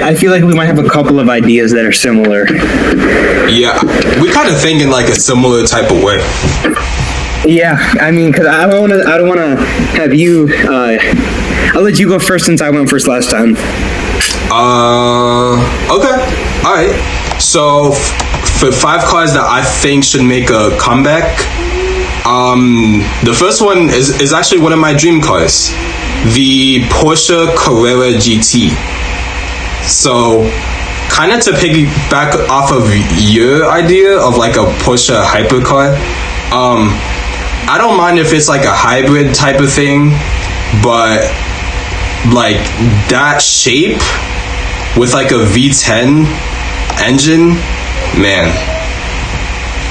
I feel like we might have a couple of ideas that are similar. Yeah, we kind of think in like a similar type of way. Yeah, I mean, because I don't want to have you. I'll let you go first since I went first last time. Okay, all right. So for 5 cars that I think should make a comeback, the first one is actually one of my dream cars, the Porsche Carrera GT. So, kind of to piggyback off of your idea of like a Porsche hypercar, I don't mind if it's like a hybrid type of thing, but like that shape with like a V10 engine, man,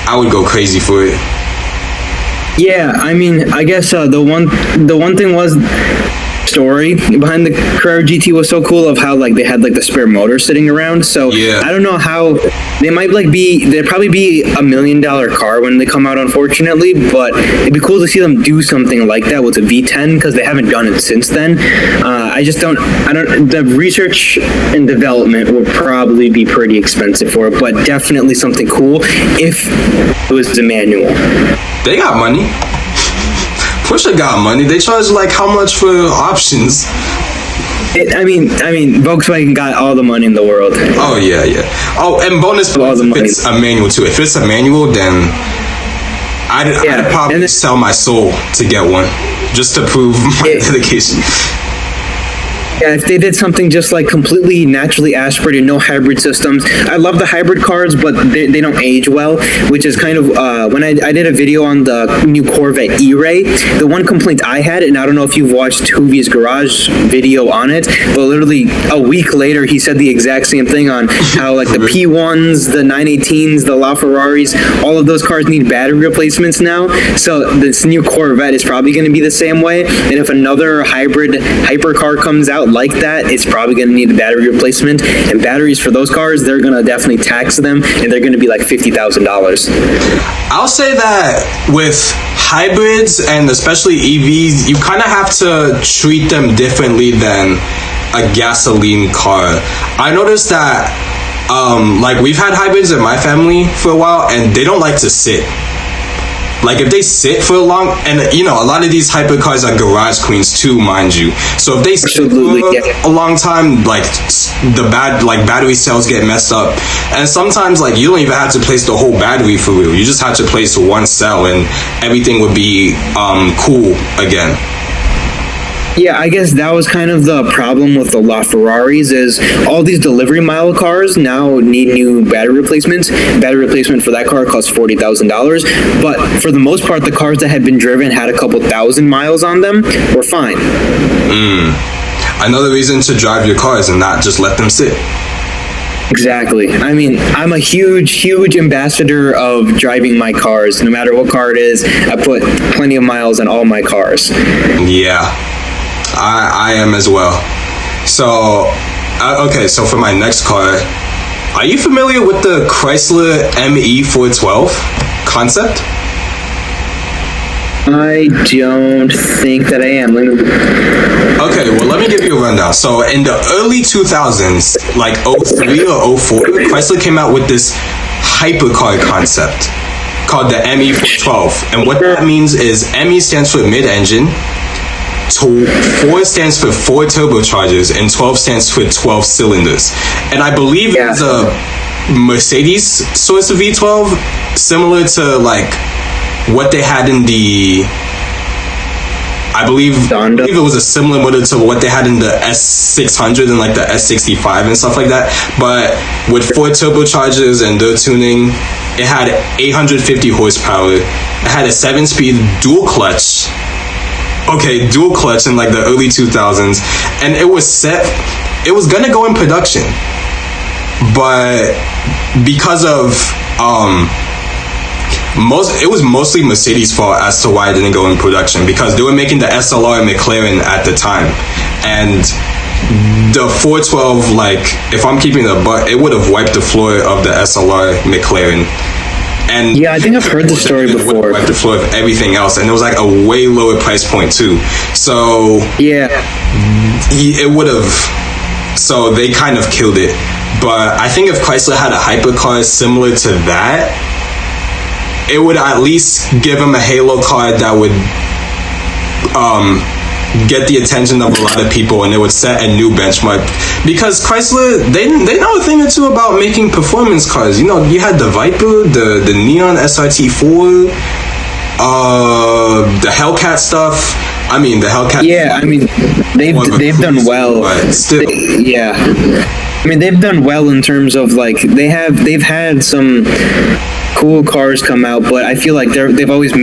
I would go crazy for it. Yeah, I mean, I guess the one thing was story behind the Carrera GT was so cool of how like they had like the spare motor sitting around. So yeah. I don't know how they'd probably be $1 million car when they come out, unfortunately, but it'd be cool to see them do something like that with a V10 because they haven't done it since then. The research and development will probably be pretty expensive for it, but definitely something cool if it was a manual. They got money. Porsche got money. They charge like how much for options? I mean, Volkswagen got all the money in the world. Oh yeah. Oh, and bonus points if it's a manual too. If it's a manual, then I'd probably sell my soul to get one just to prove my dedication. Yeah, if they did something just like completely naturally aspirated, no hybrid systems. I love the hybrid cars, but they don't age well, which is kind of, when I did a video on the new Corvette E-Ray, the one complaint I had, and I don't know if you've watched Huvi's Garage video on it, but literally a week later, he said the exact same thing on how like the P1s, the 918s, the LaFerraris, all of those cars need battery replacements now. So this new Corvette is probably going to be the same way. And if another hybrid hypercar comes out like that, it's probably going to need a battery replacement, and batteries for those cars, they're going to definitely tax them, and they're going to be like $50,000. I'll say that with hybrids and especially EVs, you kind of have to treat them differently than a gasoline car. I noticed that like we've had hybrids in my family for a while, and they don't like to sit. Like if they sit for a long, and you know, a lot of these hypercars are garage queens too, mind you. So if they sit for a long time, like the battery cells get messed up, and sometimes like you don't even have to place the whole battery for real. You just have to place one cell, and everything would be cool again. Yeah, I guess that was kind of the problem with the LaFerraris is all these delivery mile cars now need new battery replacements. Battery replacement for that car costs $40,000, but for the most part, the cars that had been driven had a couple thousand miles on them were fine. Another reason to drive your cars and not just let them sit. Exactly. I mean, I'm a huge ambassador of driving my cars. No matter what car it is, I put plenty of miles on all my cars. Yeah. I am as well. So, okay, so for my next car, are you familiar with the Chrysler ME412 concept? I don't think that I am. Okay, well, let me give you a rundown. So, in the early 2000s, like 03 or 04, Chrysler came out with this hypercar concept called the ME412. And what that means is ME stands for mid-engine, 4 stands for 4 turbochargers, and 12 stands for 12 cylinders. And I believe it's a Mercedes source of V12, similar to like what they had in the, I believe it was a similar motor to what they had in the S600 and like the S65 and stuff like that. But with 4 turbochargers and their tuning, it had 850 horsepower. It had a 7-speed dual clutch. Okay, dual clutch in like the early 2000s, and it was gonna go in production, but because of it was mostly Mercedes' fault as to why it didn't go in production, because they were making the SLR McLaren at the time, and the 412, like if I'm keeping the butt, it would have wiped the floor of the SLR McLaren. And yeah, I think I've heard the story before. Wiped the floor of everything else, and it was like a way lower price point too. So yeah, it would have So they kind of killed it. But I think if Chrysler had a hypercar similar to that, it would at least give them a halo car that would get the attention of a lot of people, and it would set a new benchmark. Because Chrysler, they know a thing or two about making performance cars. You know, you had the Viper, the Neon SRT4, the Hellcat stuff. I mean, the Hellcat. Yeah, I mean, they've done well. But still, yeah, I mean, they've done well in terms of like they've had some cool cars come out, but I feel like they've always been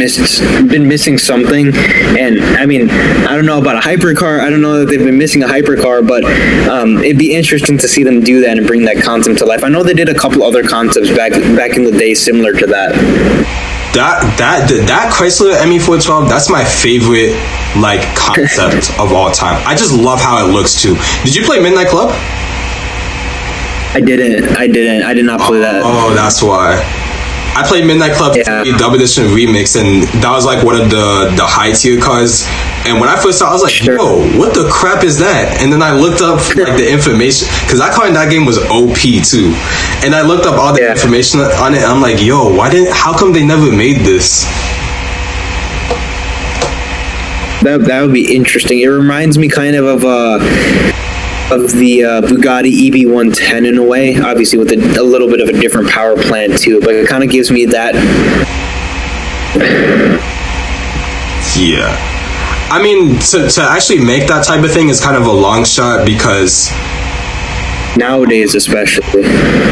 missing something. And I mean, I don't know about a hypercar. I don't know that they've been missing a hypercar, but it'd be interesting to see them do that and bring that concept to life. I know they did a couple other concepts back in the day similar to that. That Chrysler ME412, that's my favorite like concept of all time. I just love how it looks too. Did you play Midnight Club? I didn't. I did not play that. Oh, that's why. I played Midnight Club 3 Dub Edition Remix, and that was like one of the high tier cars. And when I first saw it, I was like, yo, what the crap is that? And then I looked up like the information, because that car in that game was OP too. And I looked up all the information on it, and I'm like, yo, how come they never made this? That would be interesting. It reminds me kind of the Bugatti EB110 in a way, obviously with a little bit of a different power plant too, but it kind of gives me that. Yeah. I mean, to actually make that type of thing is kind of a long shot, because nowadays especially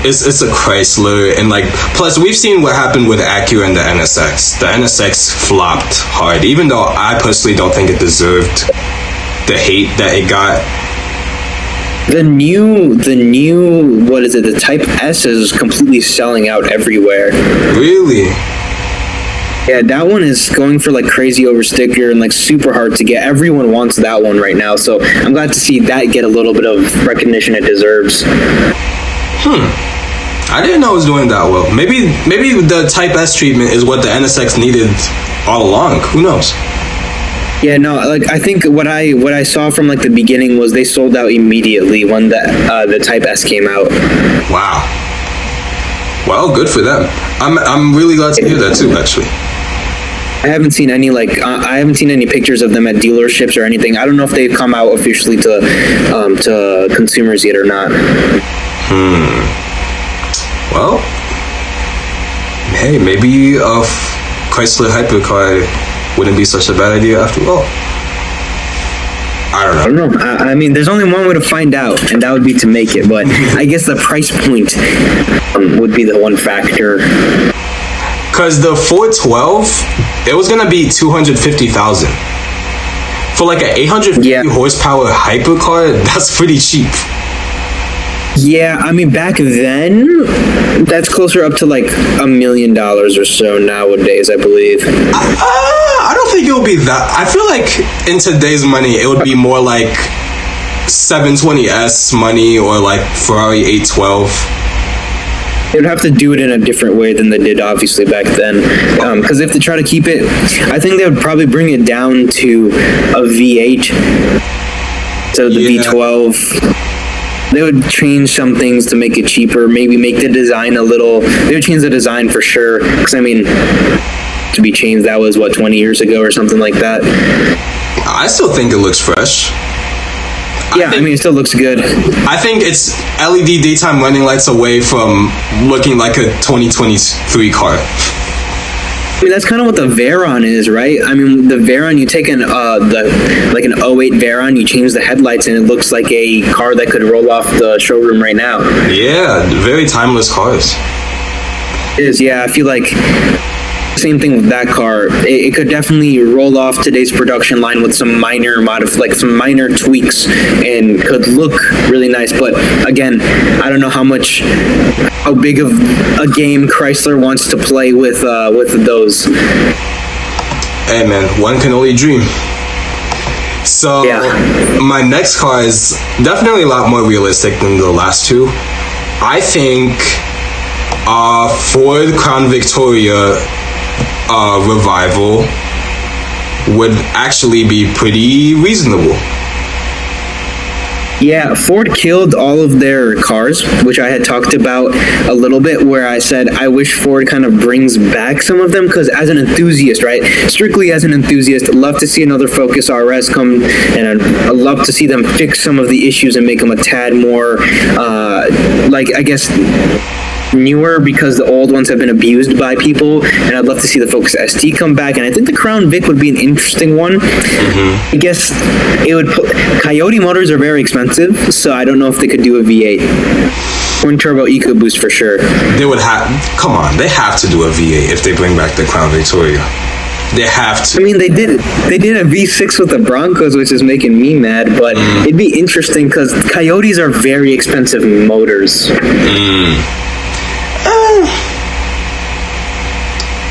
it's a Chrysler, and like, plus we've seen what happened with Acura and the NSX. The NSX flopped hard, even though I personally don't think it deserved the hate that it got. The new, what is it? The Type S is completely selling out everywhere. Really? Yeah, that one is going for like crazy over sticker and like super hard to get. Everyone wants that one right now, so I'm glad to see that get a little bit of recognition it deserves. I didn't know it was doing that well. Maybe the Type S treatment is what the NSX needed all along. Who knows? Yeah, no, like I think what I saw from like the beginning was they sold out immediately when the Type S came out. Wow. Well, good for them. I'm really glad to hear that too, actually. I haven't seen any pictures of them at dealerships or anything. I don't know if they've come out officially to consumers yet or not. Well, hey, maybe a Chrysler hypercar wouldn't be such a bad idea after all. I don't know. I mean, there's only one way to find out, and that would be to make it. But I guess the price point would be the one factor. Because the 412, it was gonna be $250,000 for like an 850 horsepower hypercar. That's pretty cheap. Yeah, I mean, back then, that's closer up to like $1 million or so nowadays, I believe. I don't think it would be that. I feel like in today's money, it would be more like 720S money or like Ferrari 812. They would have to do it in a different way than they did, obviously, back then. Because if they try to keep it, I think they would probably bring it down to a V8, so the V12. They would change some things to make it cheaper, maybe make the design a little. They would change the design for sure. Because, I mean, to be changed, that was, 20 years ago or something like that? I still think it looks fresh. Yeah, I mean, it still looks good. I think it's LED daytime running lights away from looking like a 2023 car. I mean, that's kind of what the Veyron is, right? I mean, the Veyron, you take an 08 Veyron, you change the headlights, and it looks like a car that could roll off the showroom right now. Yeah, very timeless cars. It is, yeah. I feel like same thing with that car. It could definitely roll off today's production line with some minor some minor tweaks, and could look really nice. But again, I don't know how big of a game Chrysler wants to play with those. Hey man, one can only dream. So my next car is definitely a lot more realistic than the last two. I think Ford Crown Victoria revival would actually be pretty reasonable. Yeah, Ford killed all of their cars, which I had talked about a little bit, where I said I wish Ford kind of brings back some of them, because as an enthusiast, right, strictly as an enthusiast, I'd love to see another Focus RS come, and I'd love to see them fix some of the issues and make them a tad more, like, I guess, newer, because the old ones have been abused by people, and I'd love to see the Focus ST come back, and I think the Crown Vic would be an interesting one. I guess it would put, Coyote motors are very expensive, so I don't know if they could do a V8. Twin turbo EcoBoost for sure. They would have, come on, they have to do a V8 if they bring back the Crown Victoria. They have to. I mean, they did a V6 with the Broncos, which is making me mad, but it'd be interesting because Coyotes are very expensive motors.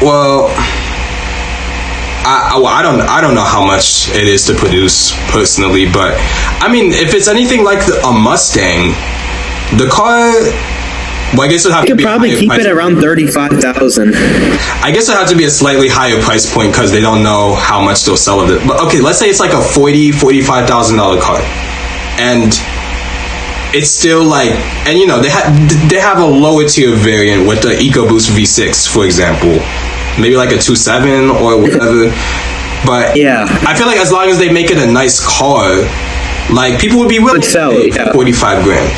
Well, I don't know how much it is to produce personally, but I mean, if it's anything like a Mustang, the car, well, I guess it have You to could be probably keep it around 35,000. I guess it have to be a slightly higher price point because they don't know how much they'll sell of it. But okay, let's say it's like a $45,000 car, and it's still like, and you know, they have a lower tier variant with the EcoBoost V6, for example, maybe like a 2.7 or whatever. But yeah, I feel like as long as they make it a nice car, like people would be willing to pay 45 grand.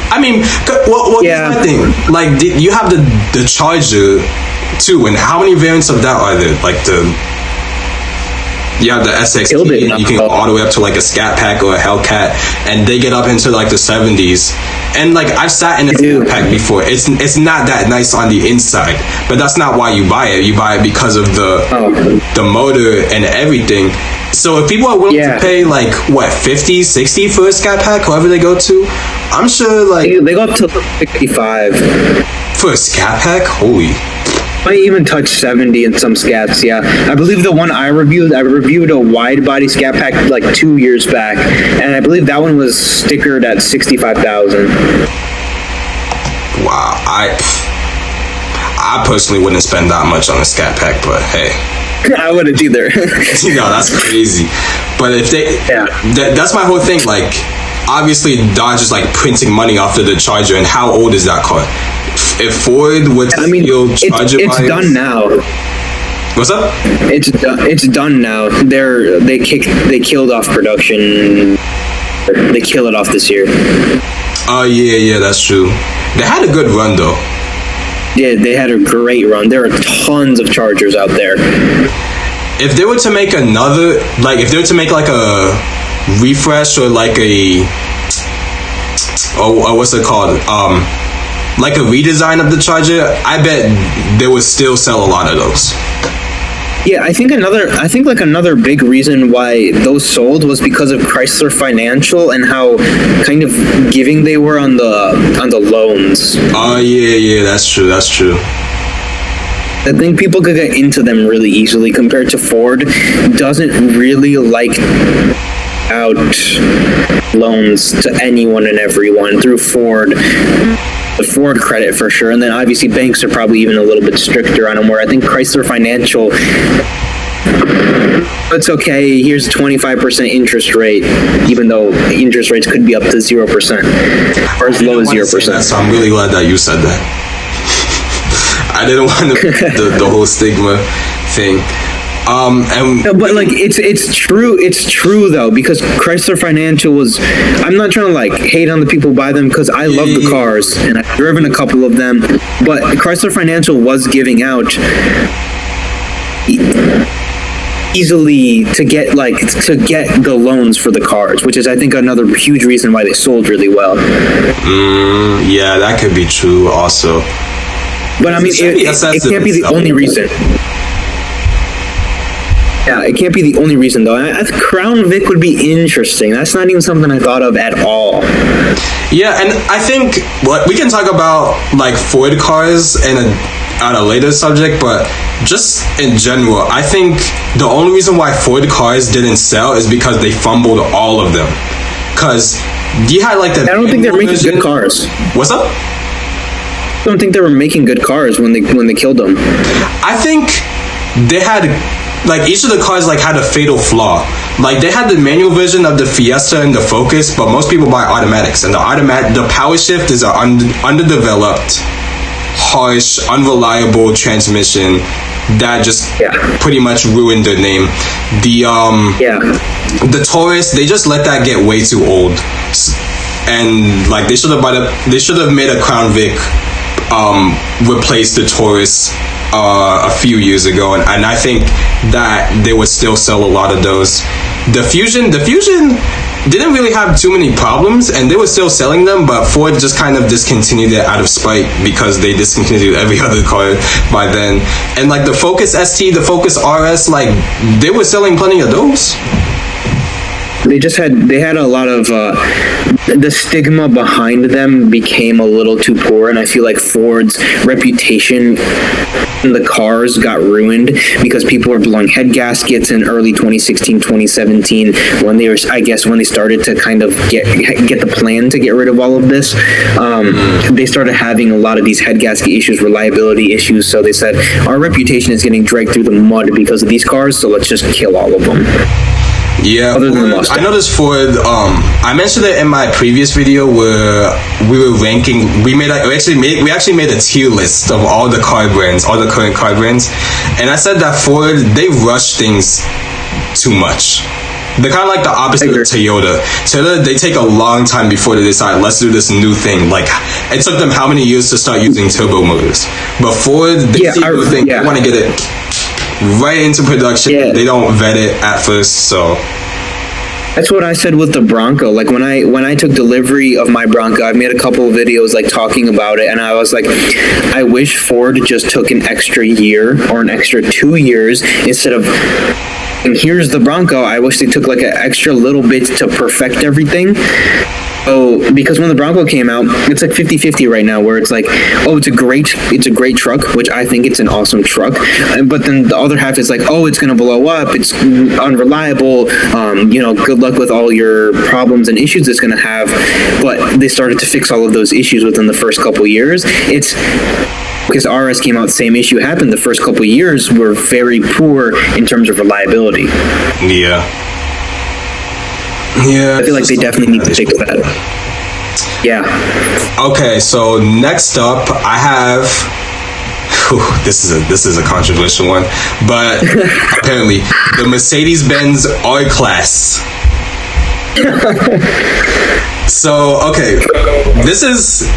I mean, well, yeah. Here's my thing. Like, you have the Charger too, and how many variants of that are there? Like you have the SXT, and you can go all the way up to like a Scat Pack or a Hellcat, and they get up into like the 70s. And like, I've sat in a Scat Pack before. It's not that nice on the inside, but that's not why you buy it. You buy it because of the motor and everything. So if people are willing to pay like what, 50, 60 for a Scat Pack, however they go to, I'm sure like they go up to 65 for a Scat Pack. Holy. Might even touch 70 in some scats, yeah. I believe the one I reviewed a wide body Scat Pack like 2 years back, and I believe that one was stickered at 65,000. Wow, I personally wouldn't spend that much on a Scat Pack, but hey. I wouldn't either. No, that's crazy. But if they, that's my whole thing. Like, obviously Dodge is like printing money off of the Charger, and how old is that car? If Ford would steal Charger, it's done now. What's up? It's done now. They killed off production. They kill it off this year. Oh yeah, that's true. They had a good run though. Yeah, they had a great run. There are tons of Chargers out there. If they were to make another, like, if they were to make like a refresh or like a, what's it called? Like a redesign of the Charger, I bet they would still sell a lot of those. Yeah, I think another big reason why those sold was because of Chrysler Financial and how kind of giving they were on the loans. Oh yeah, that's true. I think people could get into them really easily compared to Ford. Doesn't really like out loans to anyone and everyone through Ford. The Ford credit for sure, and then obviously banks are probably even a little bit stricter on them, where I think Chrysler Financial, it's okay, here's a 25% interest rate, even though interest rates could be up to 0%, or as low as 0%. So I'm really glad that you said that. I didn't want to the whole stigma thing. But like it's true though, because Chrysler Financial was, I'm not trying to like hate on the people who buy them, because I love the cars and I've driven a couple of them, but Chrysler Financial was giving out easily to get the loans for the cars, which is I think another huge reason why they sold really well. Yeah, that could be true also. But I mean, it can't be the only reason. Yeah, it can't be the only reason though. Crown Vic would be interesting. That's not even something I thought of at all. Yeah, and I think we can talk about like Ford cars on a later subject, but just in general, I think the only reason why Ford cars didn't sell is because they fumbled all of them. Because you had like the, I don't think they're making good cars. What's up? I don't think they were making good cars when they killed them. I think they had, like, each of the cars like had a fatal flaw. like they had the manual version of the Fiesta and the Focus, but most people buy automatics, and the power shift is an underdeveloped, harsh, unreliable transmission that just pretty much ruined their name. The Taurus, they just let that get way too old, and like they should have made a Crown Vic replace the Taurus a few years ago, and I think that they would still sell a lot of those. The Fusion didn't really have too many problems, and they were still selling them, but Ford just kind of discontinued it out of spite because they discontinued every other car by then. And like the Focus ST, the Focus RS, like they were selling plenty of those. They had a lot of the stigma behind them became a little too poor, and I feel like Ford's reputation in the cars got ruined because people were blowing head gaskets in early 2016, 2017 when they started to kind of get the plan to get rid of all of this. They started having a lot of these head gasket issues, reliability issues, so they said our reputation is getting dragged through the mud because of these cars, so let's just kill all of them. Yeah, I noticed Ford. I mentioned it in my previous video where we were ranking. We actually made a tier list of all the car brands, all the current car brands, and I said that Ford, they rush things too much. They're kind of like the opposite of Toyota. Toyota, they take a long time before they decide, let's do this new thing. Like, it took them how many years to start using turbo motors? But Ford, they see a new thing, they want to get it right into production. They don't vet it at first, so that's what I said with the Bronco. Like when I took delivery of my Bronco, I made a couple of videos like talking about it, and I was like, I wish Ford just took an extra year or an extra 2 years instead of, and here's the Bronco. I wish they took like an extra little bit to perfect everything. Oh, because when the Bronco came out, it's like 50-50 right now, where it's like, oh, it's a great truck, which I think it's an awesome truck, but then the other half is like, oh, it's gonna blow up, it's unreliable, good luck with all your problems and issues it's gonna have. But they started to fix all of those issues within the first couple years. It's because RS came out, same issue happened. The first couple years were very poor in terms of reliability. Yeah, I feel like they definitely need to fix that. Yeah. Okay, so next up, I have. This is a controversial one, but apparently the Mercedes-Benz R-Class. So okay, this is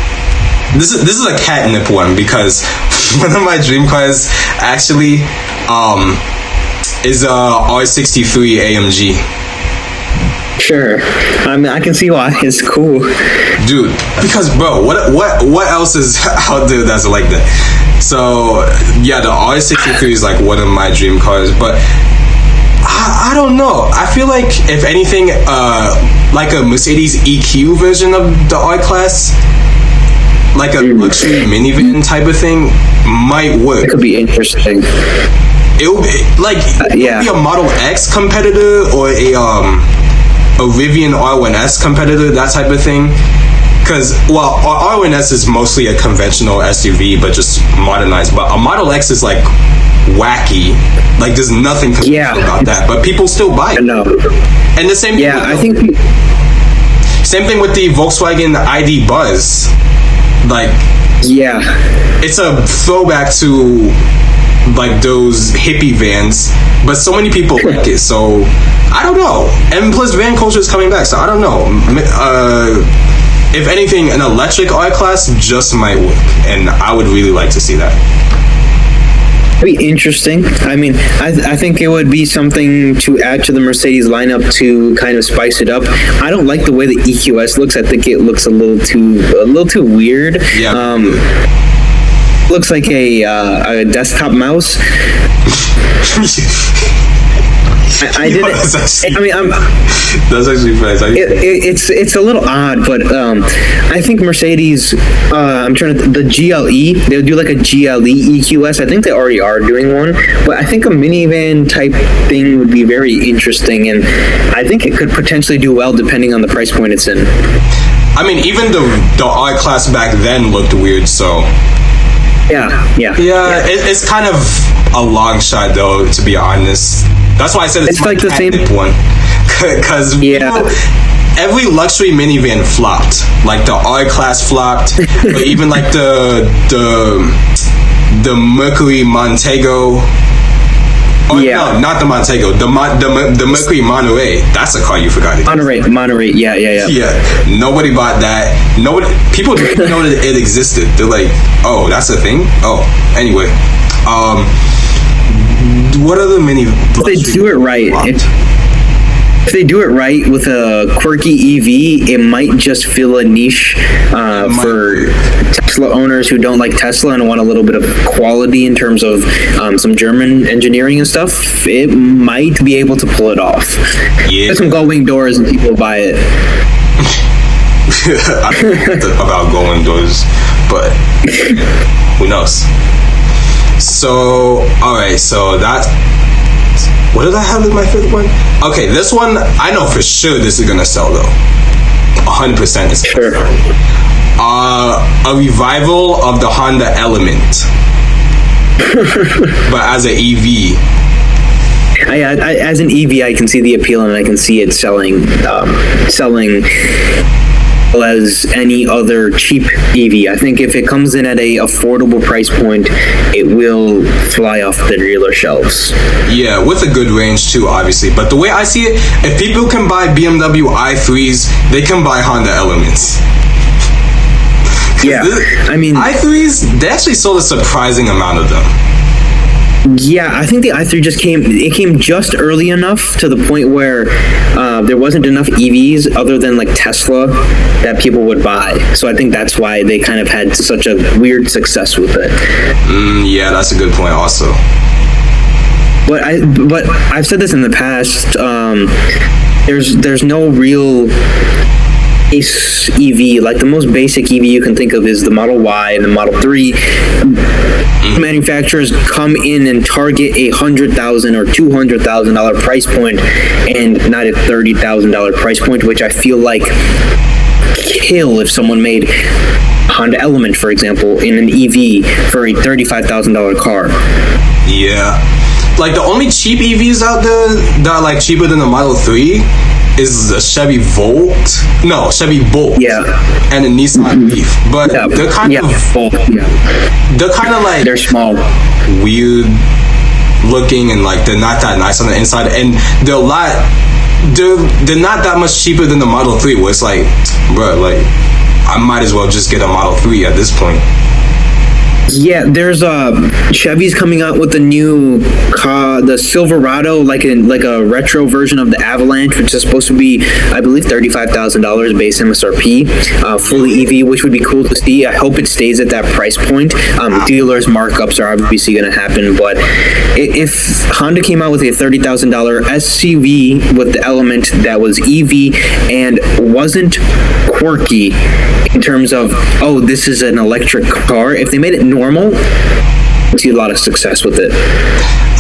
a catnip one because one of my dream cars actually is a R63 AMG. Sure, I mean I can see why. It's cool, dude. Because bro, what else is out there that's like that? So yeah, the R63 is like one of my dream cars, but I don't know. I feel like if anything, like a Mercedes EQ version of the R-Class, like a luxury minivan type of thing, might work. It could be interesting. It would be like it would be a Model X competitor or a Rivian R1S competitor, that type of thing. Because, well, R1S is mostly a conventional SUV, but just modernized. But a Model X is like wacky. Like there's nothing conventional about that, but people still buy it. No. And the same thing. Yeah, I think. Same thing with the Volkswagen ID Buzz. Like. Yeah. It's a throwback to like those hippie vans, but so many people like it, so I don't know. And plus van culture is coming back, so I don't know. If anything, an electric R-Class just might work, and I would really like to see that. It'd be interesting. I mean, I think it would be something to add to the Mercedes lineup to kind of spice it up. I don't like the way the EQS looks. I think it looks a little too weird. Yeah. Looks like a desktop mouse. I didn't. I mean, that's actually nice. It's a little odd, but I think Mercedes. I'm trying to the GLE. They'll do like a GLE EQS. I think they already are doing one, but I think a minivan type thing would be very interesting, and I think it could potentially do well depending on the price point it's in. I mean, even the R-Class back then looked weird, so. Yeah. It's kind of a long shot, though, to be honest. That's why I said it's like the same one. because Yeah. every luxury minivan flopped. Like the R-Class flopped, or even like the Mercury Montego. Oh, Yeah. no, not the Montego. The Mercury Monterey. That's a car you forgot. Monterey. Yeah. Yeah, nobody bought that. People didn't even know that it existed. They're like, oh, that's a thing. Oh, anyway, what other mini? They do it right. If they do it right with a quirky EV, it might just fill a niche for Tesla owners who don't like Tesla and want a little bit of quality in terms of some German engineering and stuff. It might be able to pull it off. Yeah. There's some gull-wing doors and people buy it. I don't know about going doors, but who knows? So, alright, so that. What did I have in my fifth one? Okay, this one, I know for sure this is gonna sell though. 100% is Sure. A revival of the Honda Element. But as an EV. As an EV, I can see the appeal and I can see it selling as any other cheap EV. I think if it comes in at a affordable price point, it will fly off the dealer shelves. Yeah, with a good range too, obviously. But the way I see it, if people can buy BMW i3s, they can buy Honda Elements. Yeah, I mean, i3s, they actually sold a surprising amount of them. yeah, I think the i3 came just early enough to the point where there wasn't enough EVs other than like Tesla that people would buy. So I think that's why they kind of had such a weird success with it. Yeah, that's a good point also. But I've said this in the past. There's no real base EV. Like the most basic EV you can think of is the Model Y and the Model 3. Manufacturers come in and target $100,000 or $200,000 price point, and not a $30,000 price point, which I feel like kill if someone made a Honda Element, for example, in an EV for a $35,000 car. Yeah. Like the only cheap EVs out there that are like cheaper than the Model 3 is a Chevy Bolt, Yeah. and a Nissan Leaf, but Yeah. they're kind of like They're small. weird looking, and like they're not that nice on the inside, and they're not that much cheaper than the Model 3, where it's like, bro, like I might as well just get a Model 3 at this point. Yeah, there's Chevy's coming out with the new car, the Silverado, like a retro version of the Avalanche, which is supposed to be, I believe, $35,000 base MSRP, fully EV, which would be cool to see. I hope it stays at that price point. Dealers' markups are obviously going to happen, but if Honda came out with a $30,000 SUV with the Element that was EV and wasn't quirky in terms of, oh, this is an electric car, if they made it normal, I'd see a lot of success with it.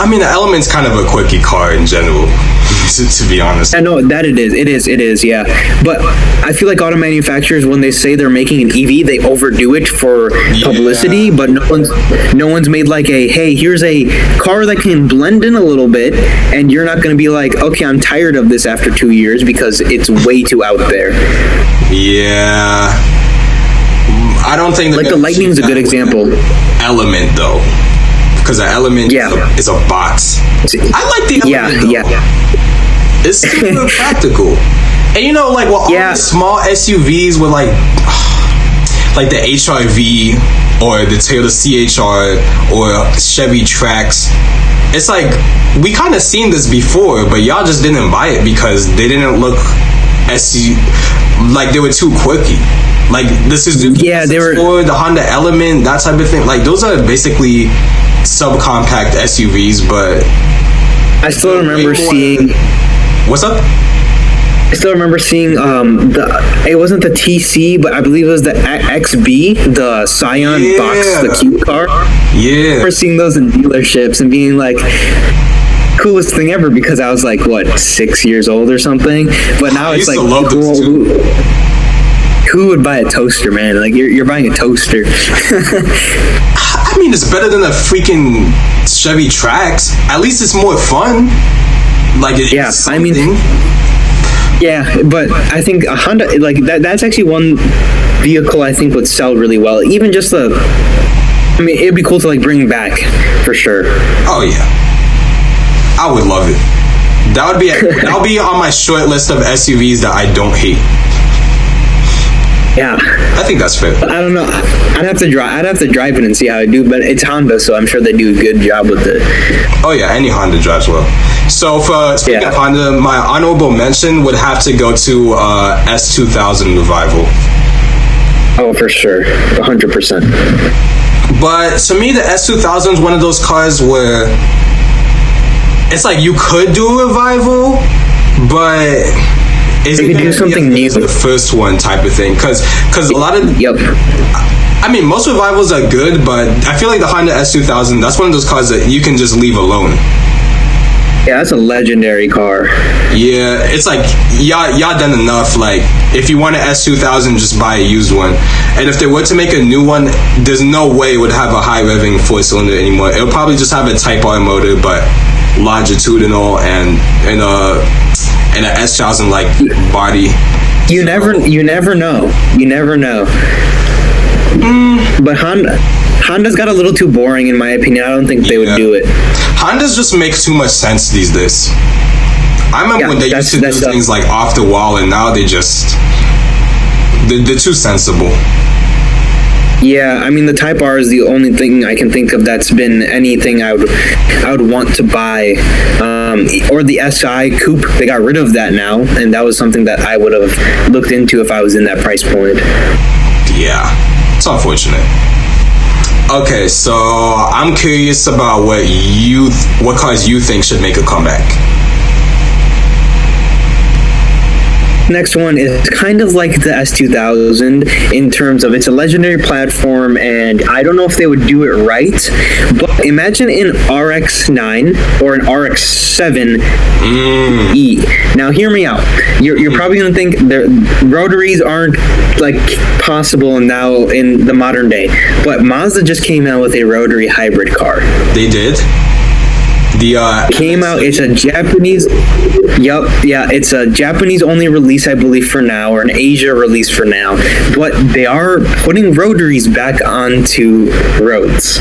I mean, the Element's kind of a quirky car in general, to be honest. I know that it is, yeah. But I feel like auto manufacturers, when they say they're making an EV, they overdo it for publicity, but no one's made like a, hey, here's a car that can blend in a little bit, and you're not going to be like, okay, I'm tired of this after 2 years because it's way too out there. Yeah. I don't think like the Lightning's a good example. Element though, because the Element is a box. I like the Element though. It's super practical, and you know, like all the small SUVs with like the HR-V or the Toyota CHR or Chevy Trax. It's like we kind of seen this before, but y'all just didn't buy it because they didn't look like they were too quirky. Like this is they were for the Honda Element, that type of thing. Like those are basically subcompact SUVs, but I still remember seeing. What's up? I still remember seeing it wasn't the TC, but I believe it was the XB, the Scion box, the cute car. Yeah. I remember seeing those in dealerships and being like, coolest thing ever, because I was like, what, 6 years old or something? But now it's like, who would buy a toaster, man? Like you're buying a toaster. I mean, it's better than a freaking Chevy Trax. At least it's more fun. Like I mean, Yeah, but I think a Honda, like that's actually one vehicle I think would sell really well. Even just I mean, it'd be cool to like bring back for sure. Oh yeah, I would love it. That would be on my short list of SUVs that I don't hate. Yeah, I think that's fair. I don't know. I'd have to drive it and see how I do. But it's Honda, so I'm sure they do a good job with it. Oh yeah, any Honda drives well. So for speaking of Honda, my honorable mention would have to go to S2000 Revival. Oh, for sure, 100%. But to me, the S2000 is one of those cars where it's like you could do a revival, but is it do something new? The first one type of thing, because a lot of I mean, most revivals are good, but I feel like the Honda S2000, that's one of those cars that you can just leave alone. Yeah, that's a legendary car. Yeah, it's like y'all done enough. Like, if you want an S2000, just buy a used one. And if they were to make a new one, there's no way it would have a high revving 4-cylinder anymore. It'll probably just have a Type R motor, but longitudinal and an S1000 like body. You never know. You never know. But Honda's got a little too boring in my opinion. I don't think they would do it. Hondas just make too much sense these days. I remember when they used to do things like off the wall, and now they're too sensible. Yeah, I mean the Type R is the only thing I can think of that's been anything I would want to buy. Or the SI Coupe, they got rid of that now, and that was something that I would have looked into if I was in that price point. Yeah, it's unfortunate. Okay, so I'm curious about what cars you think should make a comeback. Next one is kind of like the S2000 in terms of it's a legendary platform, and I don't know if they would do it right, but imagine an RX-9 or an RX-7 E. Now, hear me out. You're probably going to think rotaries aren't like possible now in the modern day, but Mazda just came out with a rotary hybrid car. They did? Came out. It's a Japanese. It's a Japanese only release, I believe, for now, or an Asia release for now. But they are putting rotaries back onto roads.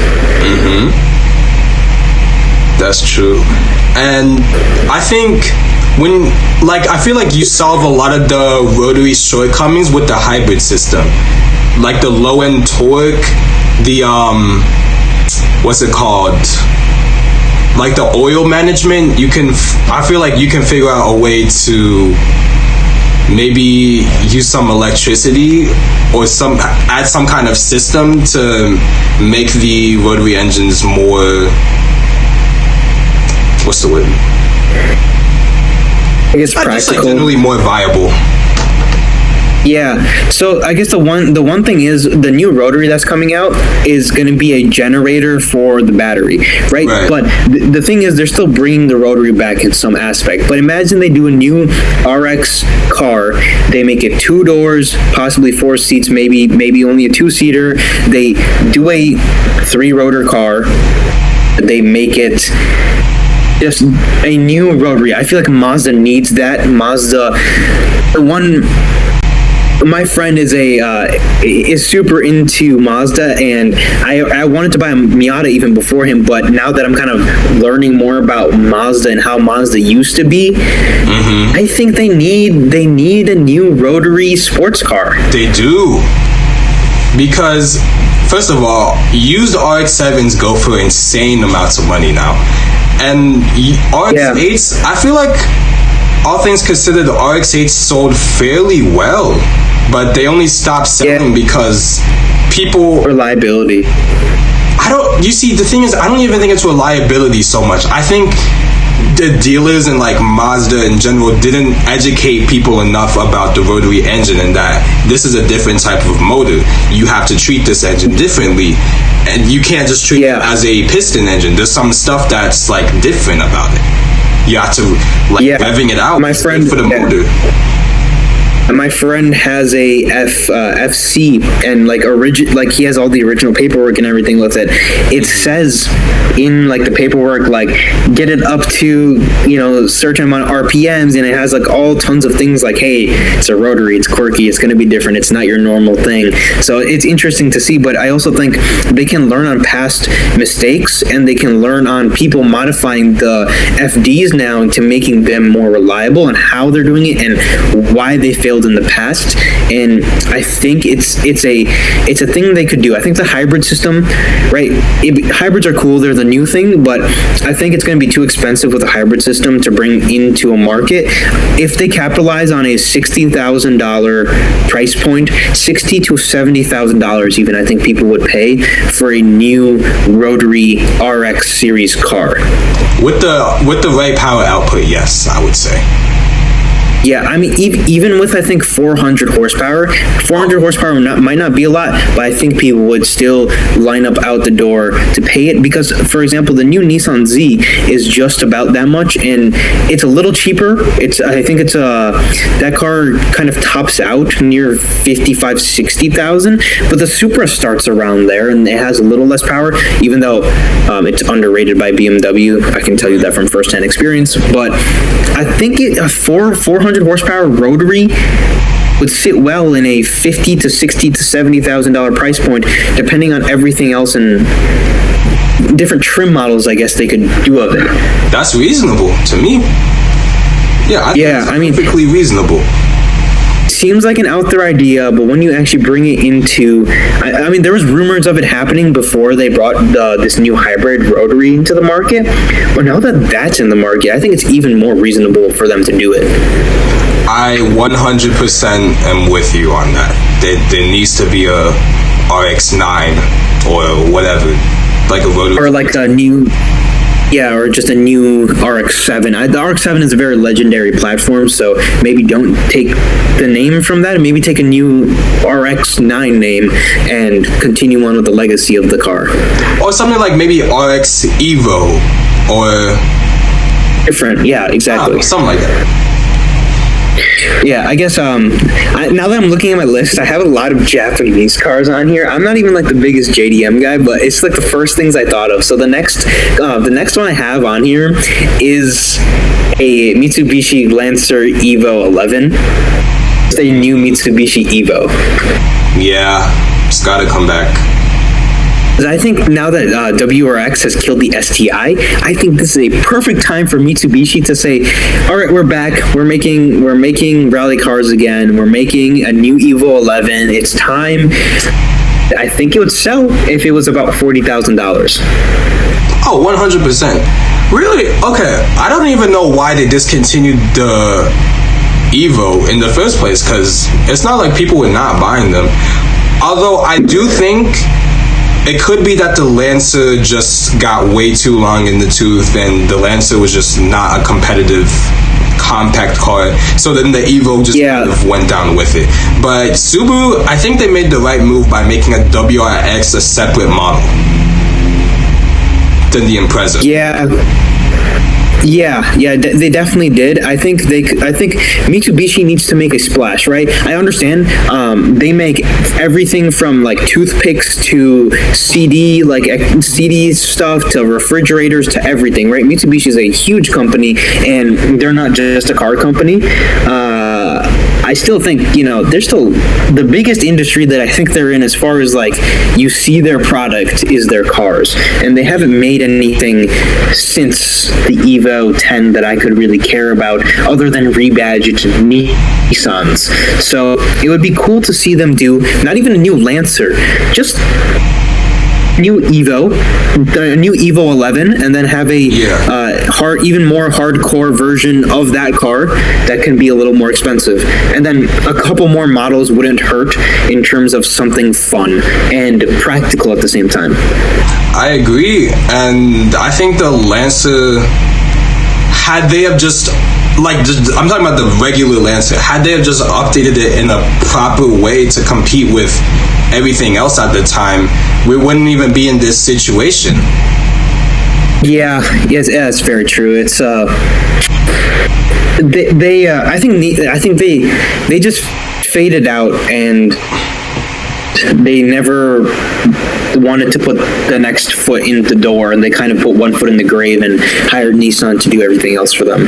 That's true, and I think I feel like you solve a lot of the rotary shortcomings with the hybrid system, like the low end torque, the what's it called? Like the oil management, I feel like you can figure out a way to maybe use some electricity or add some kind of system to make the rotary engines more, what's the word? I guess practical. Just like generally more viable. Yeah, so I guess the one thing is the new rotary that's coming out is going to be a generator for the battery, right? But the thing is they're still bringing the rotary back in some aspect. But imagine they do a new RX car, they make it 2 doors, possibly 4 seats, maybe only a 2-seater. They do a 3-rotor car, they make it just a new rotary. I feel like Mazda needs that. My friend is super into Mazda, and I wanted to buy a Miata even before him, but now that I'm kind of learning more about Mazda and how Mazda used to be, I think they need a new rotary sports car. They do, because first of all, used RX-7s go for insane amounts of money now, and RX-8s, I feel like all things considered, the RX-8 sold fairly well, but they only stopped selling because people... Reliability. The thing is, I don't even think it's reliability so much. I think the dealers and like Mazda in general didn't educate people enough about the rotary engine and that this is a different type of motor. You have to treat this engine differently, and you can't just treat it as a piston engine. There's some stuff that's like different about it. You have to revving it out. My friend for the motor. My friend has a FC and like he has all the original paperwork and everything with it. It says in like the paperwork, like get it up to certain amount of RPMs, and it has like all tons of things like, hey, it's a rotary, it's quirky, it's going to be different, it's not your normal thing. So it's interesting to see, but I also think they can learn on past mistakes, and they can learn on people modifying the FDs now into making them more reliable and how they're doing it and why they failed in the past. And I think it's a thing they could do. I think the hybrid system, right? Hybrids are cool, they're the new thing, but I think it's going to be too expensive with a hybrid system to bring into a market. If they capitalize on a $60,000 price point, $60,000 to $70,000 even, I think people would pay for a new rotary RX series car. With the right power output, yes, I would say. Yeah, I mean, even with, I think, 400 horsepower, 400 horsepower might not be a lot, but I think people would still line up out the door to pay it because, for example, the new Nissan Z is just about that much, and it's a little cheaper. I think that car kind of tops out near 55,000, 60,000, but the Supra starts around there, and it has a little less power, even though it's underrated by BMW. I can tell you that from firsthand experience, but I think a 400 horsepower rotary would sit well in a $50,000 to $60,000 to $70,000 price point, depending on everything else and different trim models, I guess they could do of it. That's reasonable to me. Yeah, I mean, perfectly reasonable. Seems like an out there idea, but when you actually bring it into, I mean, there was rumors of it happening before they brought this new hybrid rotary into the market, but now that that's in the market, I think it's even more reasonable for them to do it. I 100% am with you on that. There needs to be a RX-9 or whatever, like a rotary. Or like a new... Yeah, or just a new RX-7. The RX-7 is a very legendary platform, so maybe don't take the name from that, and maybe take a new RX-9 name and continue on with the legacy of the car. Or something like maybe RX Evo, or... Different, yeah, exactly. Something like that. Yeah, I guess now that I'm looking at my list, I have a lot of Japanese cars on here. I'm not even like the biggest JDM guy, but it's like the first things I thought of. So the next one I have on here is a Mitsubishi Lancer Evo 11. It's a new Mitsubishi Evo. Yeah, it's gotta come back. I think now that WRX has killed the STI, I think this is a perfect time for Mitsubishi to say, all right, we're back. We're making rally cars again. We're making a new Evo 11. It's time. I think it would sell if it was about $40,000. Oh, 100%. Really? Okay. I don't even know why they discontinued the Evo in the first place, because it's not like people were not buying them. Although I do think it could be that the Lancer just got way too long in the tooth, and the Lancer was just not a competitive compact car. So then the Evo just kind of went down with it. But Subaru, I think they made the right move by making a WRX a separate model than the Impreza. Yeah, they definitely did. I think Mitsubishi needs to make a splash, right? I understand. They make everything from like toothpicks to CD stuff to refrigerators to everything, right? Mitsubishi is a huge company, and they're not just a car company. I still think, they're still the biggest industry that I think they're in as far as like you see their product is their cars, and they haven't made anything since the Evo 10 that I could really care about other than rebadge it to Nissans. So it would be cool to see them do not even a new Lancer, just new Evo, a new Evo 11, and then have a even more hardcore version of that car that can be a little more expensive. And then a couple more models wouldn't hurt in terms of something fun and practical at the same time. I agree, and I think the Lancer, had they have just I'm talking about the regular Lancer, had they have just updated it in a proper way to compete with everything else at the time, we wouldn't even be in this situation. Yeah, yes, yeah, it's very true. It's I think they just faded out, and they never wanted to put the next foot in the door, and they kind of put one foot in the grave and hired Nissan to do everything else for them.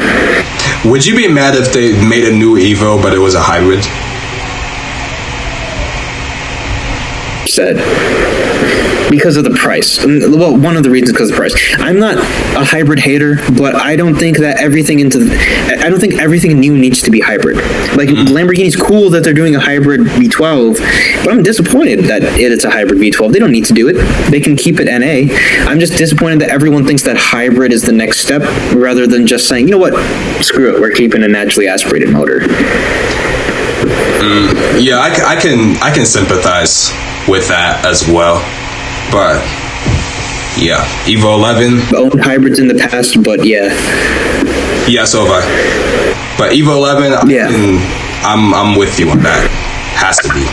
Would you be mad if they made a new Evo, but it was a hybrid? Said. Because of the price. Well, one of the reasons because of the price. I'm not a hybrid hater, but I don't think that everything new needs to be hybrid. Like Lamborghini's cool that they're doing a hybrid V12, but I'm disappointed that it's a hybrid V12. They don't need to do it. They can keep it NA. I'm just disappointed that everyone thinks that hybrid is the next step rather than just saying, you know what, screw it, we're keeping a naturally aspirated motor. Yeah, I can sympathize with that as well. But yeah, Evo 11. Owned hybrids in the past, but yeah. Yeah, so have I. But Evo 11, I'm with you on that. Has to be.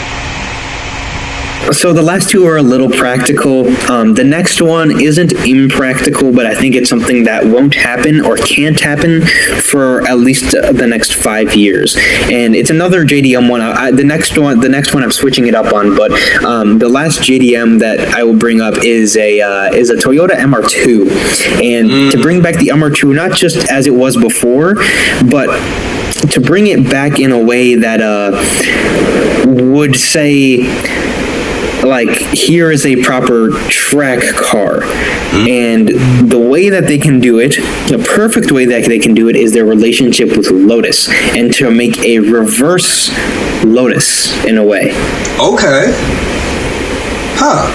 So the last two are a little practical. The next one isn't impractical, but I think it's something that won't happen or can't happen for at least the next 5 years. And it's another JDM one. The next one I'm switching it up on. But the last JDM that I will bring up is a Toyota MR2, and to bring back the MR2 not just as it was before, but to bring it back in a way that would say, like, here is a proper track car. And the way that they can do it, the perfect way that they can do it, is their relationship with Lotus, and to make a reverse Lotus in a way. Okay. Huh.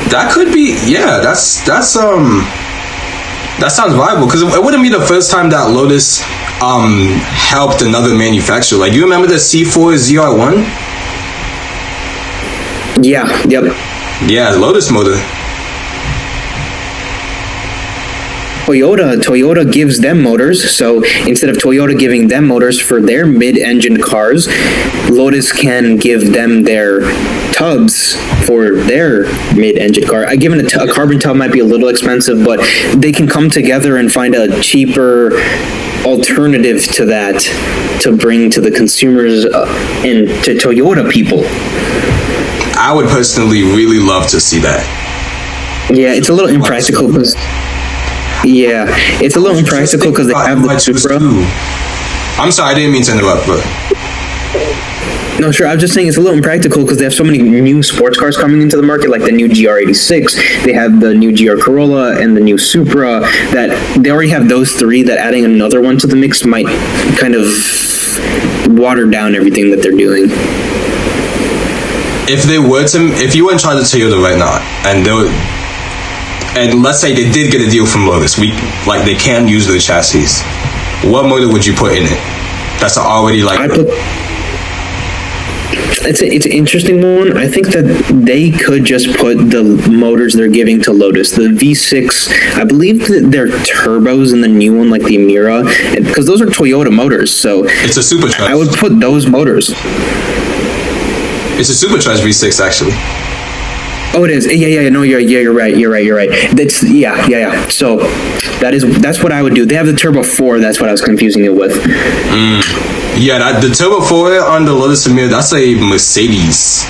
That could be, yeah, that sounds viable, because it wouldn't be the first time that Lotus helped another manufacturer. Like, you remember the C4 ZR1? Yeah, yep. Yeah, Lotus motor. Toyota gives them motors, so instead of Toyota giving them motors for their mid-engine cars, Lotus can give them their tubs for their mid-engine car. Given a carbon tub might be a little expensive, but they can come together and find a cheaper alternative to that to bring to the consumers and to Toyota people. I would personally really love to see that. Yeah, it's a little impractical because they have the Supra. I'm sorry, I didn't mean to interrupt, but no, sure. I was just saying it's a little impractical because they have so many new sports cars coming into the market, like the new GR86. They have the new GR Corolla and the new Supra. That they already have those three. That adding another one to the mix might kind of water down everything that they're doing. If you were in charge of Toyota right now, and let's say they did get a deal from Lotus, they can use the chassis, what motor would you put in it? That's already it's an interesting one. I think that they could just put the motors they're giving to Lotus, the V6. I believe that they're turbos in the new one, like the Emira, because those are Toyota motors. So it's a supercharged. I would put those motors. It's a supercharged V6, actually. Oh, it is. Yeah. No, you're right. That's yeah. So that's what I would do. They have the Turbo 4. That's what I was confusing it with. Yeah, the Turbo 4 on the Lotus Emira, that's a Mercedes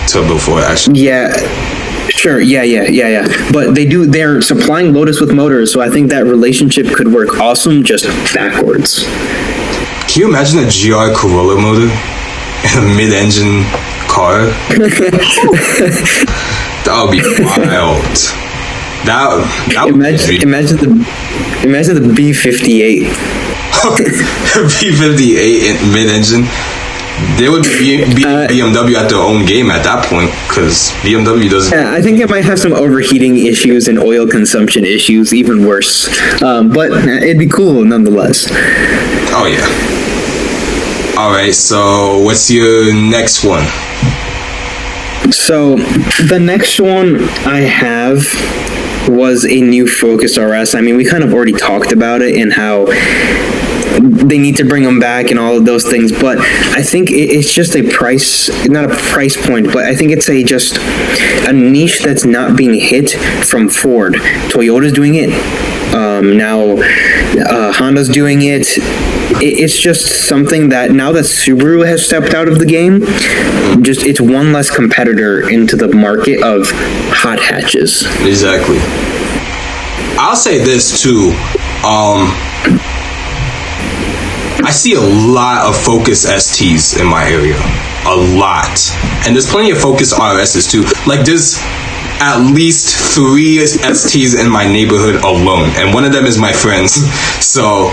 Turbo 4, actually. Yeah. Sure. Yeah. But they're supplying Lotus with motors, so I think that relationship could work awesome, just backwards. Can you imagine a GR Corolla motor in a mid-engine car? That would be wild. That would imagine the B58. B58 in mid-engine. They would be BMW at their own game at that point, because BMW doesn't. Yeah, I think it might have some overheating issues and oil consumption issues, even worse. But it'd be cool nonetheless. Oh yeah. All right. So what's your next one? So the next one I have was a new Focus RS. I mean, we kind of already talked about it and how they need to bring them back and all of those things. But I think it's just a price, not a price point, but I think it's just a niche that's not being hit from Ford. Toyota's doing it. Now Honda's doing it. It's just something that now that Subaru has stepped out of the game, just it's one less competitor into the market of hot hatches. Exactly. I'll say this too. I see a lot of Focus STs in my area. A lot. And there's plenty of Focus RSs too. Like there's at least 3 STs in my neighborhood alone. And one of them is my friend's. So,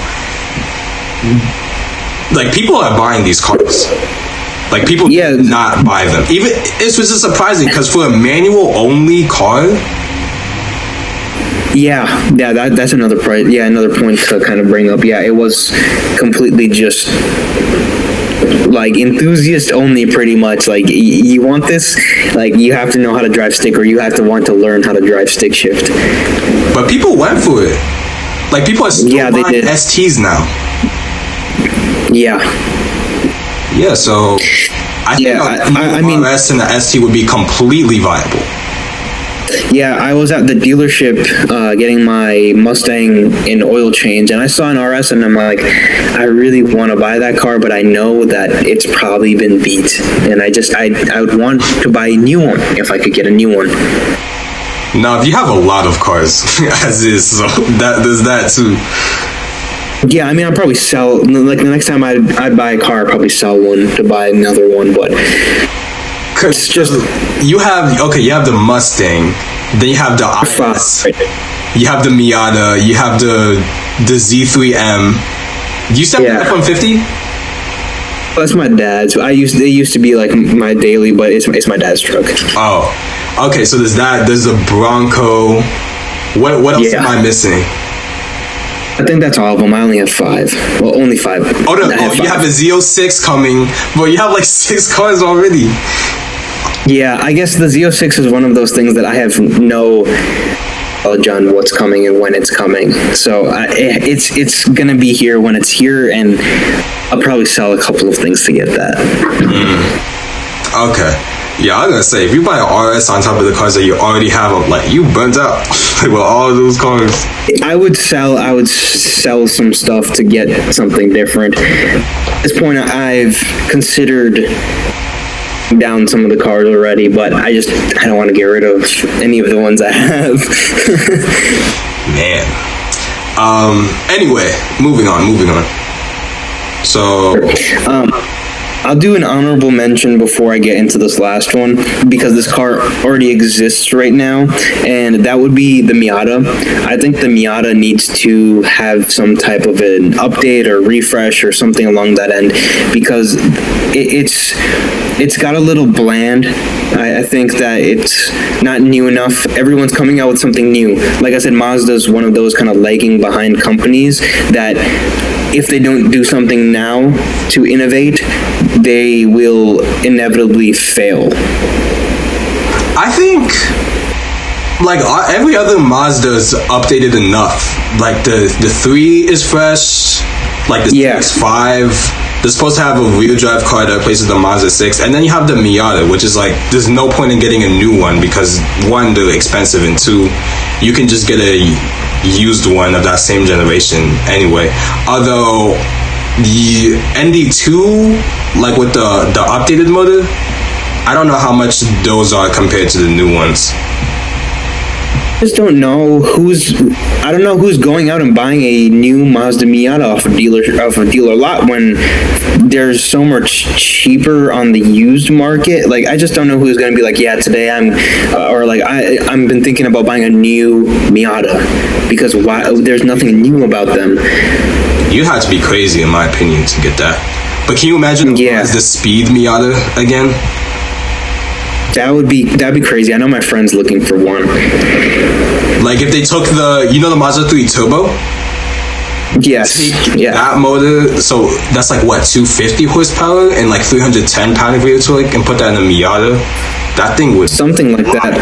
like, people are buying these cars. Like, people did not buy them. Even, it was just surprising because for a manual only car, that's another price. Yeah, another point to kind of bring up. Yeah, it was completely just like enthusiast only, pretty much. Like you want this, like you have to know how to drive stick, or you have to want to learn how to drive stick shift. But people went for it. Like people are still buying STs now. Yeah. Yeah. So I think I mean, RS and the ST would be completely viable. Yeah, I was at the dealership getting my Mustang in oil change, and I saw an RS, and I'm like, I really want to buy that car, but I know that it's probably been beat, and I would want to buy a new one if I could get a new one. Now, you have a lot of cars as is, so there's that too. Yeah, I mean, I'll probably sell, like the next time I buy a car, I'll probably sell one to buy another one, but it's just, you have the Mustang, then you have the IS, you have the Miata, you have the Z3M. Do you still have the F-150? That's my dad's. They used to be like my daily, but it's my dad's truck. Oh, okay. So there's that. There's a Bronco. What else am I missing? I think that's all of them. I only have 5. Well, only 5. Oh no! You have a Z06 coming, but you have like 6 cars already. Yeah, I guess the Z06 is one of those things that I have no knowledge on what's coming and when it's coming. So it's gonna be here when it's here, and I'll probably sell a couple of things to get that. Okay. Yeah, I was gonna say, if you buy an RS on top of the cars that you already have, like, you burnt out with all those cars. I would sell some stuff to get something different. At this point, I've considered down some of the cars already, but I don't want to get rid of any of the ones I have. Man. Anyway, moving on. So, I'll do an honorable mention before I get into this last one, because this car already exists right now, and that would be the Miata. I think the Miata needs to have some type of an update or refresh or something along that end, because it's got a little bland. I think that it's not new enough. Everyone's coming out with something new. Like I said, Mazda's one of those kind of lagging behind companies that if they don't do something now to innovate, they will inevitably fail. I think, like, every other Mazda's updated enough. Like, the 3 is fresh, like the CX-5. They're supposed to have a rear drive car that replaces the Mazda 6, and then you have the Miata, which is like, there's no point in getting a new one because 1, they're expensive, and 2, you can just get a used one of that same generation anyway. Although the ND2, like with the updated motor, I don't know how much those are compared to the new ones. I just don't know who's going out and buying a new Mazda Miata off a dealer lot when there's so much cheaper on the used market. Like, I just don't know who's going to be like, yeah, today I'm been thinking about buying a new Miata, because there's nothing new about them. You had to be crazy, in my opinion, to get that. But can you imagine the Speed Miata again? That'd be crazy. I know my friend's looking for one. Like if they took the Mazda 3 Turbo? Yes. That motor, so that's like what, 250 horsepower and like 310 pound-feet of torque, and put that in a Miata? That thing would... Something like that.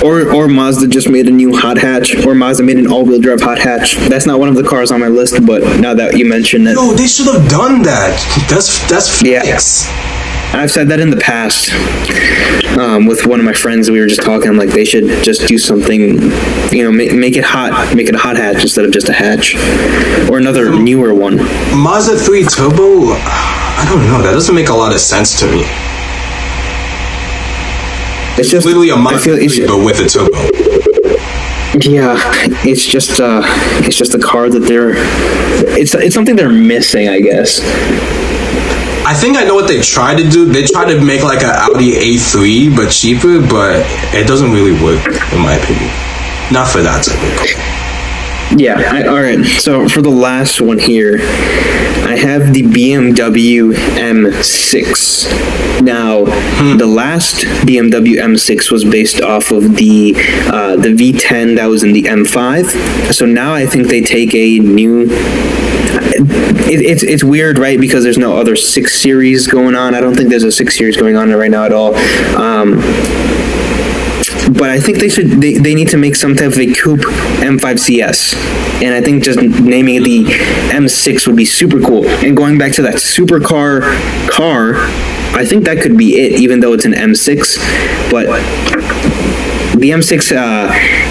Or Mazda just made a new hot hatch, or Mazda made an all-wheel drive hot hatch. That's not one of the cars on my list, but now that you mention it, No, they should have done that. That's Yeah. fix. I've said that in the past. With one of my friends, we were just talking. I'm like, they should just do something, make it hot, make it a hot hatch instead of just a hatch, or another newer one. Mazda 3 Turbo, I don't know. That doesn't make a lot of sense to me. It's just Literally a I Mazda feel 3, but with a turbo. Yeah, it's just a car that it's something they're missing, I guess. I think I know what they try to do. They try to make like an Audi A3, but cheaper, but it doesn't really work, in my opinion. Not for that type of car. Yeah, all right. So for the last one here, I have the BMW M6. Now, the last BMW M6 was based off of the V10 that was in the M5. So now I think they take a new. It's weird, right? Because there's no other 6 Series going on. I don't think there's a 6 Series going on right now at all. But I think they need to make some type of a coupe M5 CS. And I think just naming it the M6 would be super cool. And going back to that supercar car, I think that could be it, even though it's an M6. But the M6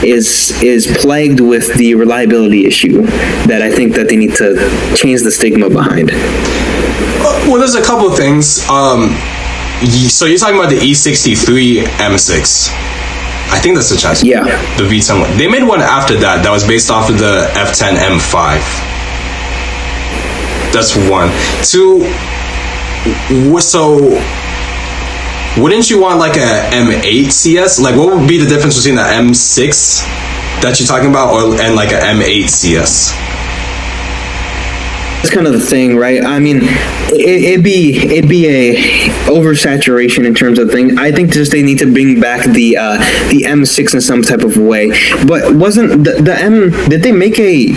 is plagued with the reliability issue that I think that they need to change the stigma behind. Well, there's a couple of things. So you're talking about the E63 M6. I think that's the chassis. Yeah. The V10 one. They made one after that was based off of the F10 M5. That's one. Two, so wouldn't you want like a M8 CS? Like, what would be the difference between the M6 that you're talking about and like an M8 CS? That's kind of the thing, right? I mean, it'd be a oversaturation in terms of things. I think just they need to bring back the M6 in some type of way. But wasn't the M? Did they make a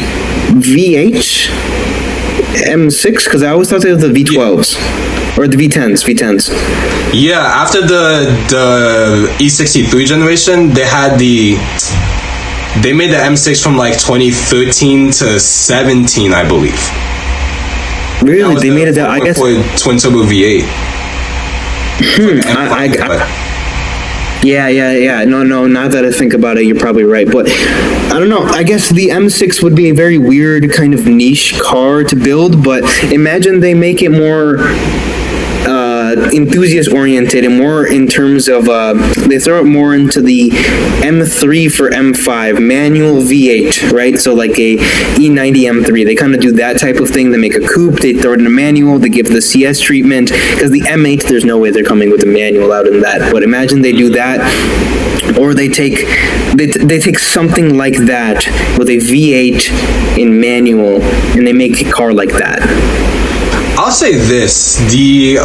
V8 M6? Because I always thought they were the V12s or the V10s. Yeah, after the E63 generation, they made the M6 from like 2013 to 17, I believe. Really, they made it that. I guess twin turbo V8. Yeah. No. Now that I think about it, you're probably right. But I don't know. I guess the M6 would be a very weird kind of niche car to build. But imagine they make it more enthusiast oriented and more in terms of they throw it more into the M3 for M5 manual V8, right? So like a E90 M3, they kind of do that type of thing. They make a coupe, they throw it in a manual, they give the CS treatment, because the M8 there's no way they're coming with a manual out in that. But imagine they do that, or they take something like that with a V8 in manual and they make a car like that. I'll say this: the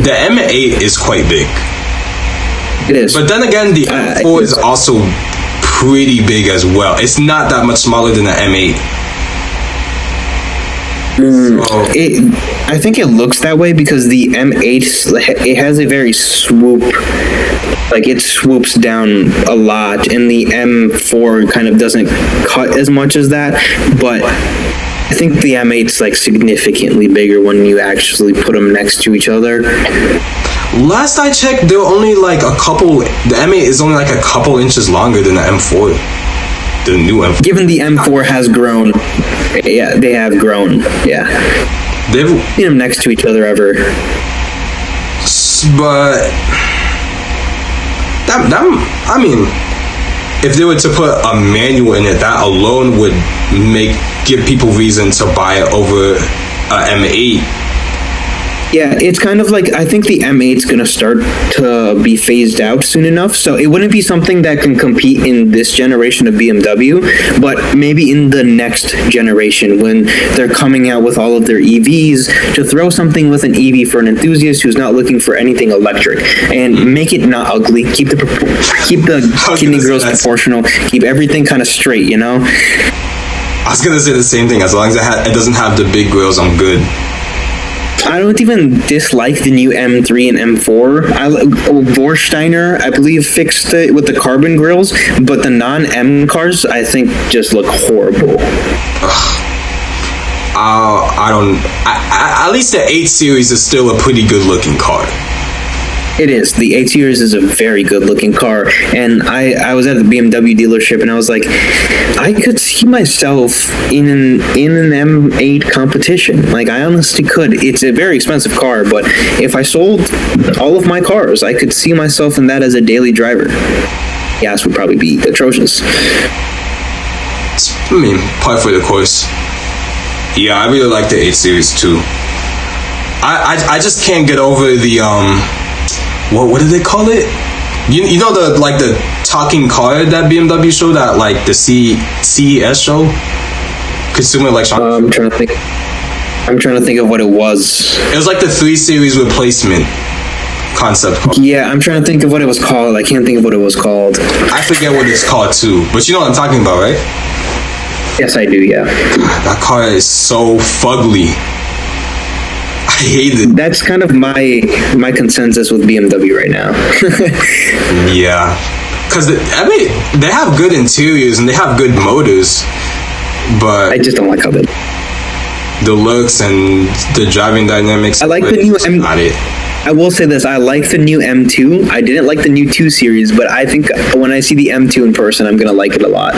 M8 is quite big. It is. But then again, the M4 is also pretty big as well. It's not that much smaller than the M8. I think it looks that way because the M8 it has a very swoop, like it swoops down a lot, and the M4 kind of doesn't cut as much as that, but I think the M8's like significantly bigger when you actually put them next to each other. Last I checked, they're only like a couple. The M8 is only like a couple inches longer than the M4. The new M4. Given the M4 has grown, yeah, they have grown. Yeah, They've seen them next to each other ever. But that I mean, if they were to put a manual in it, that alone would give people reason to buy it over a M8. Yeah, it's kind of like, I think the M8's going to start to be phased out soon enough, so it wouldn't be something that can compete in this generation of BMW, but maybe in the next generation when they're coming out with all of their EVs, to throw something with an EV for an enthusiast who's not looking for anything electric, and make it not ugly, keep the kidney grills proportional, keep everything kind of straight, you know? I was gonna say the same thing. As long as it doesn't have the big grills, I'm good. I don't even dislike the new M3 and M4. Vorsteiner, I believe, fixed it with the carbon grills, but the non-M cars, I think, just look horrible. At least the 8 Series is still a pretty good looking car. It is. The 8 Series is a very good looking car. And I was at the BMW dealership and I was like, I could see myself in an M8 competition. Like, I honestly could. It's a very expensive car, but if I sold all of my cars, I could see myself in that as a daily driver. Gas would probably be atrocious. I mean, par for the course. Yeah, I really like the 8 Series too. I just can't get over the what do they call it? You know the talking car that BMW showed at like the CES show? Consumer Electronics. I'm trying to think of what it was. It was like the 3 Series replacement concept car. Yeah, I'm trying to think of what it was called. I can't think of what it was called. I forget what it's called too, but you know what I'm talking about, right? Yes, I do, yeah. That car is so fugly. I hate it. That's kind of my consensus with BMW right now. Yeah. Because, they have good interiors and they have good motors, but... I just don't like how they... The looks and the driving dynamics... I like the new I will say this, I like the new M2. I didn't like the new 2 Series, but I think when I see the M2 in person, I'm going to like it a lot.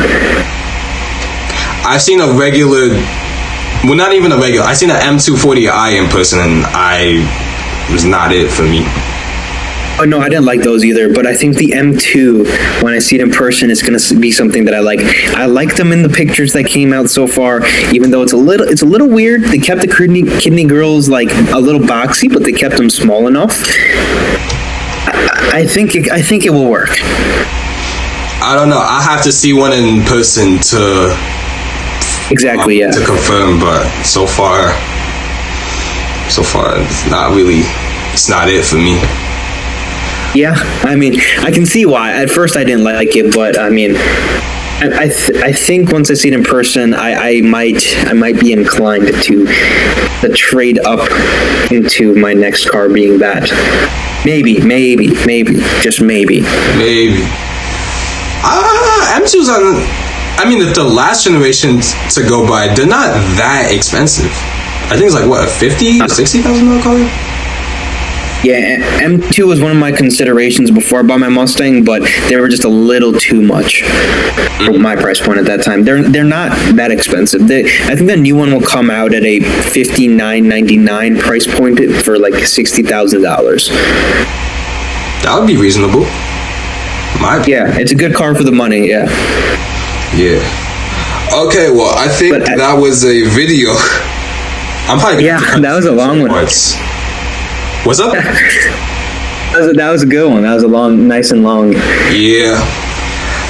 I've seen a regular... Well, not even a regular. I seen an M240i in person, and it was not it for me. Oh no, I didn't like those either. But I think the M2, when I see it in person, is going to be something that I like. I like them in the pictures that came out so far, even though it's a little weird. They kept the kidney grills like a little boxy, but they kept them small enough. I think it will work. I don't know. I have to see one in person to. Exactly, yeah. To confirm, but so far, it's not it for me. Yeah, I mean, I can see why. At first, I didn't like it, but I mean, I think once I see it in person, I might be inclined to trade up into my next car being that. Maybe, just maybe. Maybe. M2's on. I mean, the last generation to go by, they're not that expensive. I think it's like, what, a $50,000 or $60,000 car? Yeah, M2 was one of my considerations before I bought my Mustang, but they were just a little too much for my price point at that time. They're not that expensive. I think the new one will come out at a $59.99 price point for like $60,000. That would be reasonable. Yeah, it's a good car for the money, yeah. Yeah. Okay, well, I think that was a video. I'm probably that was a long one. What's up? That was a good one. That was nice and long. Yeah.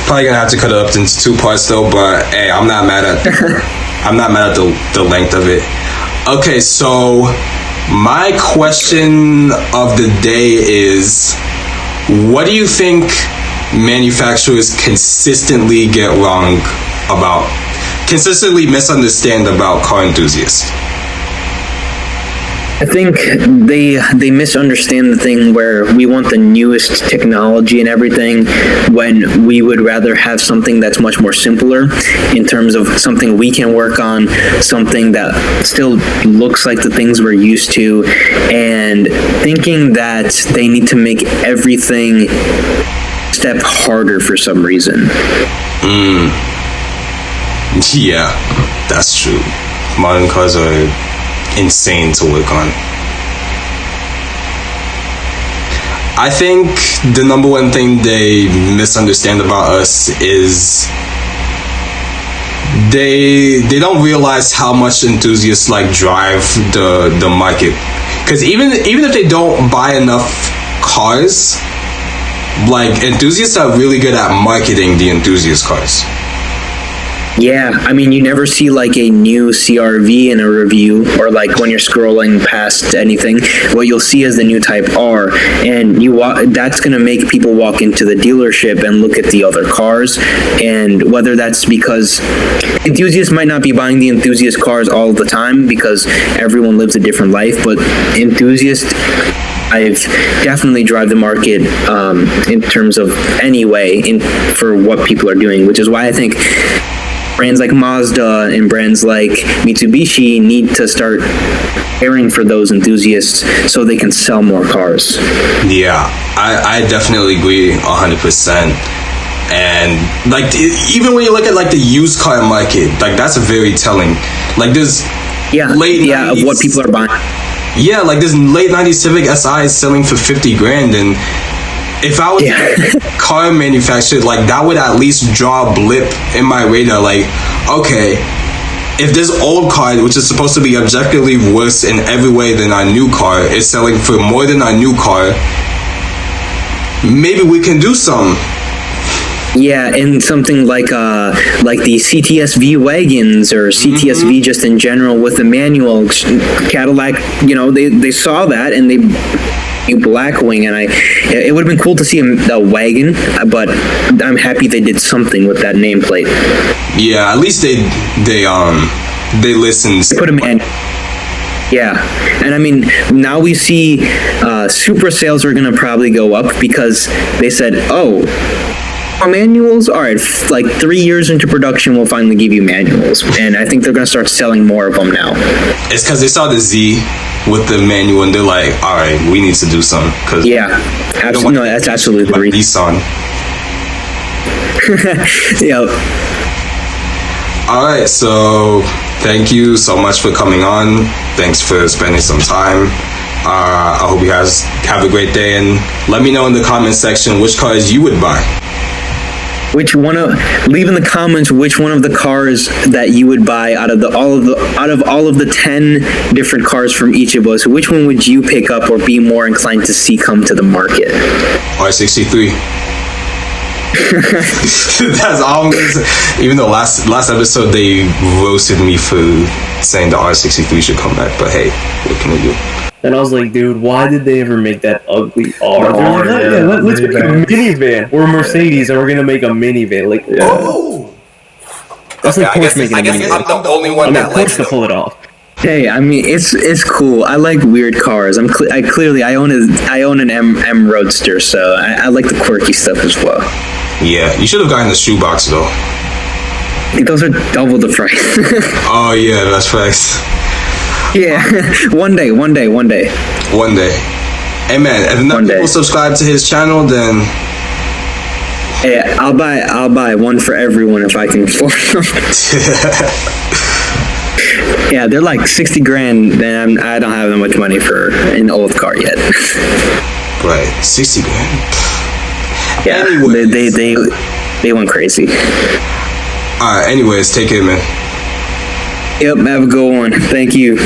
Probably gonna have to cut it up into 2 parts though, but hey, I'm not mad at the length of it. Okay, so my question of the day is, what do you think manufacturers consistently misunderstand about car enthusiasts? I think they misunderstand the thing where we want the newest technology and everything when we would rather have something that's much more simpler in terms of something we can work on, something that still looks like the things we're used to, and thinking that they need to make everything step harder for some reason. Yeah, that's true. Modern cars are insane to work on. I think the number one thing they misunderstand about us is they don't realize how much enthusiasts drive the market. Because even if they don't buy enough cars, enthusiasts are really good at marketing the enthusiast cars. Yeah, I mean, you never see like a new CRV in a review, or like when you're scrolling past anything, what you'll see is the new Type R, and that's going to make people walk into the dealership and look at the other cars, and whether that's because enthusiasts might not be buying the enthusiast cars all the time because everyone lives a different life, but enthusiasts, I've definitely drive the market in terms of for what people are doing, which is why I think brands like Mazda and brands like Mitsubishi need to start caring for those enthusiasts so they can sell more cars. Yeah, I definitely agree 100%. And like even when you look at like the used car market, like that's very telling. Like there's of what people are buying. Yeah, like this late 90s Civic Si is selling for 50 grand, and if I was a car manufacturer, like that would at least draw a blip in my radar. Like, okay, if this old car, which is supposed to be objectively worse in every way than our new car, is selling for more than our new car, maybe we can do some. Yeah, and something like the CTS-V wagons or CTS-V just in general with the manual Cadillac, they saw that and they Blackwing, and it would have been cool to see a wagon, but I'm happy they did something with that nameplate. Yeah, at least they listened. They put them in. Yeah, and I mean, now we see Supra sales are going to probably go up because they said, manuals? All right, like 3 years into production, we'll finally give you manuals. And I think they're going to start selling more of them now. It's because they saw the Z with the manual and they're like, all right, we need to do something. Yeah, absolutely. No, that's absolutely the reason. Nissan. Yeah. All right, so thank you so much for coming on. Thanks for spending some time. I hope you guys have a great day, and let me know in the comment section which cars you would buy. Leave in the comments which one of the cars that you would buy out of all of the 10 different cars from each of us. Which one would you pick up or be more inclined to see come to the market? R63. That's all I'm gonna say. Even though last episode they roasted me for saying the R63 should come back, but hey, what can I do? And I was like, dude, why did they ever make that ugly R? Let's make a minivan. We're Mercedes, and we're gonna make a minivan. Like, that's like Porsche making a minivan. I'm the only one that likes to pull it off. Hey, I mean, it's cool. I like weird cars. I own an M Roadster, so I like the quirky stuff as well. Yeah, you should have gotten the shoebox though. Those are double the price. Oh yeah, that's right. Yeah, one day. Hey man, if enough people subscribe to his channel, then yeah, I'll buy one for everyone if I can afford them. Yeah, they're like 60 grand, and I don't have that much money for an old car yet. Right, 60 grand. Yeah, anyways. They went crazy. Alright, anyways, take care, man. Yep, have a good one. Thank you.